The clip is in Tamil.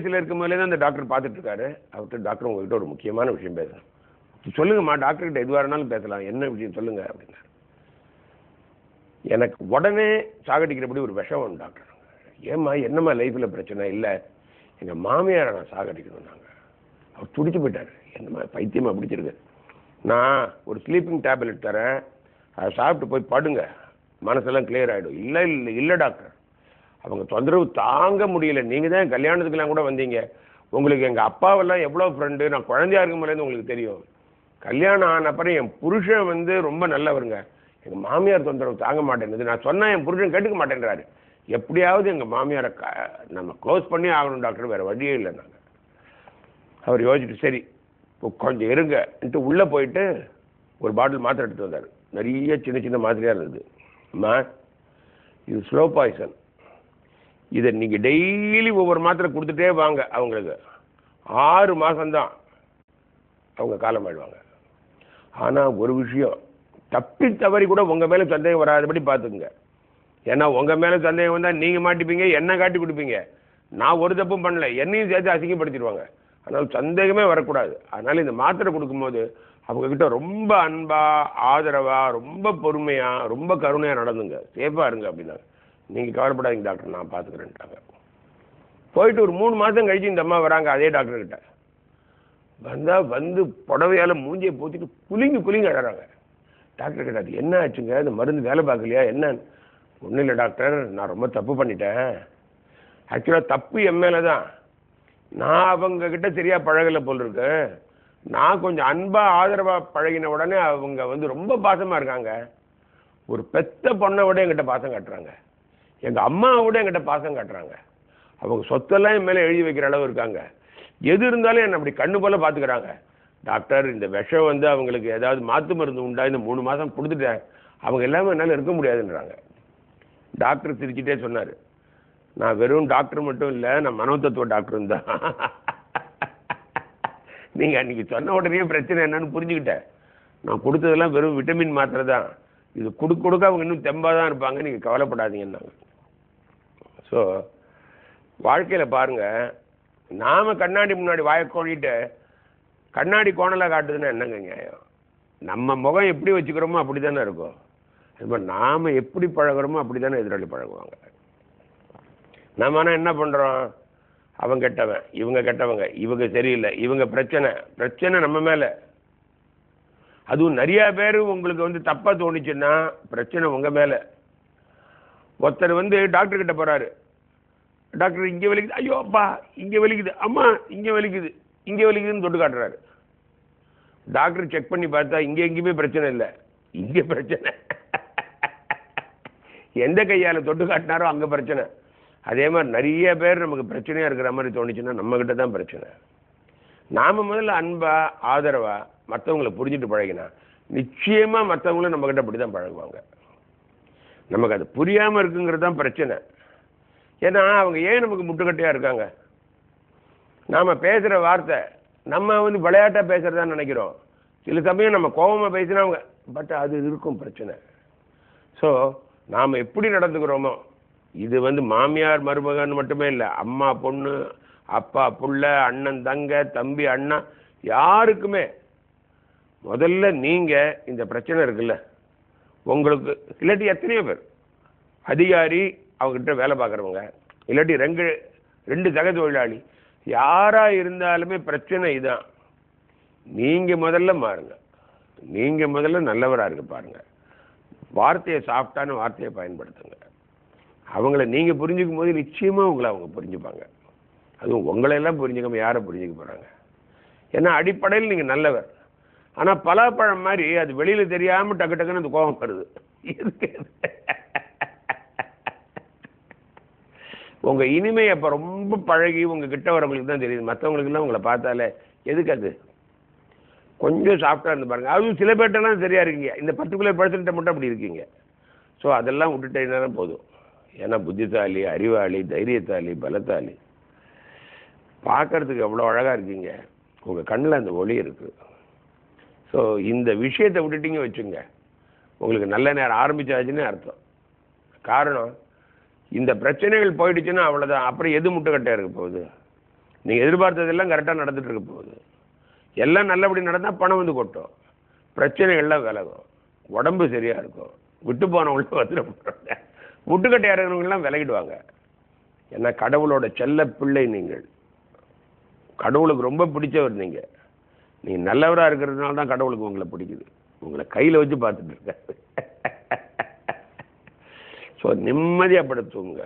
வயசில் இருக்கும் போதே தான் அந்த டாக்டர் பார்த்துட்டு இருக்காரு. அவர்கிட்ட டாக்டர் உங்ககிட்ட ஒரு முக்கியமான விஷயம் பேசுகிறேன். சொல்லுங்கம்மா, டாக்டர்கிட்ட எதுவாக இருந்தாலும் பேசலாம், என்ன விஷயம் சொல்லுங்க அப்படின்னாரு. எனக்கு உடனே சாகடிக்கிறபடி ஒரு விஷம் ஒன்று டாக்டர். ஏம்மா என்னம்மா லைஃப்பில் பிரச்சனை? இல்லை, எங்கள் மாமியாரை நான் சாகடிக்கணும். நாங்கள் அவர் துடிச்சு போயிட்டார். என்னம்மா பைத்தியமாக பிடிச்சிருக்கு, நான் ஒரு ஸ்லீப்பிங் டேப்லெட் தரேன், அதை சாப்பிட்டு போய் படுங்க, மனசெல்லாம் கிளியர் ஆகிடும். இல்லை இல்லை இல்லை டாக்டர், அவங்க தொந்தரவு தாங்க முடியல. நீங்கள் தான் கல்யாணத்துக்கெல்லாம் கூட வந்தீங்க, உங்களுக்கு எங்கள் அப்பாவெல்லாம் எவ்வளோ ஃப்ரெண்டு, நான் குழந்தையா இருக்கும் போலேருந்து உங்களுக்கு தெரியும். கல்யாணம் ஆன அப்புறம் என் புருஷன் வந்து ரொம்ப நல்லவருங்க, எங்கள் மாமியார் தொந்தரவு தாங்க மாட்டேங்குது. நான் சொன்னால் என் புருஷன் கேட்டுக்க மாட்டேன்றாரு. எப்படியாவது எங்கள் மாமியாரை நம்ம க்ளோஸ் பண்ணி ஆகணும் டாக்டர், வேறு வழியே இல்லை. நாங்கள் அவர் யோசிச்சுட்டு சரி கொஞ்சம் இருங்கன்ட்டு உள்ளே போயிட்டு ஒரு பாட்டில் மாத்திரை எடுத்து வந்தார். நிறைய சின்ன சின்ன மாத்திரையாக இருந்தது. அம்மா, இது ஸ்லோ பாய்சன், இதை நீங்கள் டெய்லி ஒவ்வொரு மாத்திரை கொடுத்துட்டே வாங்க. அவங்களுக்கு 6 மாதம்தான் அவங்க காலமாயிடுவாங்க. ஆனால் ஒரு விஷயம், தப்பி தவறி கூட உங்கள் மேலே சந்தேகம் வராதபடி பார்த்துக்குங்க. ஏன்னா உங்கள் மேலே சந்தேகம் வந்தால் நீங்கள் மாட்டிப்பீங்க, என்ன காட்டி கொடுப்பீங்க. நான் ஒரு தப்பும் பண்ணல, என்னையும் சேர்த்து அசிங்கப்படுத்திடுவாங்க. அதனால் சந்தேகமே வரக்கூடாது. அதனால் இந்த மாத்திரை கொடுக்கும்போது அவங்கக்கிட்ட ரொம்ப அன்பாக, ஆதரவாக, ரொம்ப பொறுமையாக, ரொம்ப கருணையாக நடந்துங்க, சேஃபாக இருங்க அப்படின்னாங்க. நீங்கள் கவலைப்படாதீங்க டாக்டர், நான் பார்த்துக்கிறேன்ட்டாங்க. போயிட்டு ஒரு 3 மாதம் கழிச்சு இந்த அம்மா வராங்க அதே டாக்டர்கிட்ட. வந்தால் வந்து புடவையால் மூஞ்சியை போத்திட்டு குலுங்கி அழறாங்க. டாக்டர் கேட்டார், என்ன ஆச்சுங்க, இந்த மருந்து வேலை பார்க்கலையா என்ன? ஒன்றும் இல்லை டாக்டர், நான் ரொம்ப தப்பு பண்ணிட்டேன். ஆக்சுவலாக தப்பு என் மேலே தான். நான் அவங்கக்கிட்ட சரியாக பழகலை போல் இருக்கு. நான் கொஞ்சம் அன்பாக ஆதரவாக பழகின உடனே அவங்க வந்து ரொம்ப பாசமாக இருக்காங்க. ஒரு பெத்த பொண்ணை விட என்கிட்ட பாசம் காட்டுறாங்க, எங்கள் அம்மாவை விட என்கிட்ட பாசம் காட்டுறாங்க. அவங்க சொத்தெல்லாம் என் மேலே எழுதி வைக்கிற அளவு இருக்காங்க. எது இருந்தாலும் என்னை அப்படி கண்ணு போல் பார்த்துக்கிறாங்க. டாக்டர், இந்த விஷம் வந்து அவங்களுக்கு ஏதாவது மாற்று மருந்து உண்டா? இந்த 3 மாதம் கொடுத்துட்டேன், அவங்க எல்லாமே என்னால் இருக்க முடியாதுன்றாங்க. டாக்டர் சிரிச்சுட்டே சொன்னார், நான் வெறும் டாக்டர் மட்டும் இல்லை, நான் மனோதத்துவ டாக்டரும் தான். நீங்கள் அன்றைக்கி சொன்ன உடனே பிரச்சனை என்னன்னு புரிஞ்சுக்கிட்டேன். நான் கொடுத்ததெல்லாம் வெறும் விட்டமின் மாத்திரை தான், இது கொடுக்க அவங்க இன்னும் தெம்பாக தான் இருப்பாங்க, நீங்கள் கவலைப்படாதீங்கன்னாங்க. ஸோ வாழ்க்கையில் பாருங்கள், நாம் கண்ணாடி முன்னாடி வாயை கோழிட்டு கண்ணாடி கோணலாக காட்டுதுன்னா என்னங்க நியாயம்? நம்ம முகம் எப்படி வச்சுக்கிறோமோ அப்படி தானே இருக்கும். இப்போ நாம் எப்படி பழகிறோமோ அப்படி தானே எதிராளி பழகுவாங்க. நம்ம ஆனால் என்ன பண்ணுறோம், அவங்க கெட்டவன், இவங்க கெட்டவங்க, இவங்க சரியில்லை, இவங்க பிரச்சனை நம்ம மேலே. அதுவும் நிறையா பேர் உங்களுக்கு வந்து தப்பாக தோணுச்சுன்னா பிரச்சனை உங்கள் மேலே. ஒருத்தர் வந்து டாக்டர்கிட்ட போகிறாரு, டாக்டர் இங்கே வலிக்குது, ஐயோ அப்பா இங்கே வலிக்குது, அம்மா இங்கே வலிக்குதுன்னு தொட்டு காட்டுறாரு. டாக்டர் செக் பண்ணி பார்த்தா இங்கே எங்கேயுமே பிரச்சனை இல்லை, இங்கே பிரச்சனை. எந்த கையால் தொட்டு காட்டினாரோ அங்கே பிரச்சனை. அதே மாதிரி நிறைய பேர் நமக்கு பிரச்சனையாக இருக்கிற மாதிரி தோணுச்சுன்னா நம்மக்கிட்ட தான் பிரச்சனை. நாம் முதல்ல அன்பாக ஆதரவாக மற்றவங்களை புரிஞ்சுட்டு பழகினா நிச்சயமாக மற்றவங்களும் நம்மக்கிட்ட அப்படி தான் பழகுவாங்க. நமக்கு அது புரியாமல் இருக்குங்கிறது தான் பிரச்சனை. ஏன்னா அவங்க ஏன் நமக்கு முட்டுக்கட்டையாக இருக்காங்க? நாம் பேசுகிற வார்த்தை நம்ம வந்து விளையாட்டாக பேசுகிறதா நினைக்கிறோம். சில சமயம் நம்ம கோபமாக பேசினா அவங்க பட் அது இருக்கும் பிரச்சனை. ஸோ நாம் எப்படி நடந்துக்கிறோமோ, இது வந்து மாமியார் மருமகன் மட்டுமே இல்லை, அம்மா பொண்ணு, அப்பா புள்ள, அண்ணன் தங்க, தம்பி அண்ணா, யாருக்குமே முதல்ல நீங்கள் இந்த பிரச்சனை இருக்குல்ல உங்களுக்கு, இல்லாட்டி எத்தனையோ பேர் அதிகாரி, அவங்ககிட்ட வேலை பார்க்குறவங்க, இல்லாட்டி ரெண்டு சக தொழிலாளி, யாராக இருந்தாலுமே பிரச்சனை இதுதான். நீங்கள் முதல்ல மாறுங்க, நீங்கள் முதல்ல நல்லவராக இருக்க பாருங்கள், வார்த்தையை சாஃப்டான வார்த்தையை பயன்படுத்துங்க. அவங்கள நீங்கள் புரிஞ்சுக்கும் போது நிச்சயமாக உங்களை அவங்க புரிஞ்சுப்பாங்க. அதுவும் உங்களையெல்லாம் புரிஞ்சுக்காம யாரை புரிஞ்சுக்க போகிறாங்க? ஏன்னா அடிப்படையில் நீங்கள் நல்லவர். ஆனால் பலாப்பழம் மாதிரி அது வெளியில் தெரியாமல் டக்கு டக்குன்னு அந்த கோபம் வருது. உங்கள் இனிமை அப்போ ரொம்ப பழகி உங்கள் கிட்ட வரவங்களுக்கு தான் தெரியுது. மற்றவங்களுக்குலாம் உங்களை பார்த்தாலே எதுக்கு அது? கொஞ்சம் சாஃப்டாக இருந்து பாருங்கள். அதுவும் சில பேர்ட்டெல்லாம் சரியாக இருக்கீங்க, இந்த பர்டிகுலர் பர்சன்ட்டை மட்டும் அப்படி இருக்கீங்க. ஸோ அதெல்லாம் விட்டுட்டேன்னா போதும். ஏன்னா புத்திசாலி, அறிவாளி, தைரியத்தாளி, பலத்தாளி, பார்க்கறதுக்கு எவ்வளோ அழகாக இருக்கீங்க, உங்கள் கண்ணில் அந்த ஒளி இருக்குது. ஸோ இந்த விஷயத்தை விட்டுட்டீங்க வச்சுங்க, உங்களுக்கு நல்ல நேரம் ஆரம்பிச்சாச்சுன்னு அர்த்தம். காரணம், இந்த பிரச்சனைகள் போயிடுச்சுன்னா அவ்வளோதான். அப்புறம் எது முட்டுக்கட்டையாக இருக்க போகுது? நீங்கள் எதிர்பார்த்ததெல்லாம் கரெக்டாக நடந்துட்டு இருக்க போகுது. எல்லாம் நல்லபடி நடந்தால் பணம் வந்து கொட்டும், பிரச்சனைகள்லாம் விலகும், உடம்பு சரியாக இருக்கும், விட்டு போனவங்களும் வந்துடுவாங்க, முட்டுக்கட்டையாக இருக்கிறவங்கெல்லாம் விலகிடுவாங்க. ஏன்னா கடவுளோட செல்ல பிள்ளை நீங்கள், கடவுளுக்கு ரொம்ப பிடிச்சவர் நீங்கள். நீங்கள் நல்லவராக இருக்கிறதுனால தான் கடவுளுக்கு உங்களை பிடிக்குது, உங்களை கையில் வச்சு பார்த்துட்டு இருக்காரு. ஸோ நிம்மதியாக படுத்துங்க.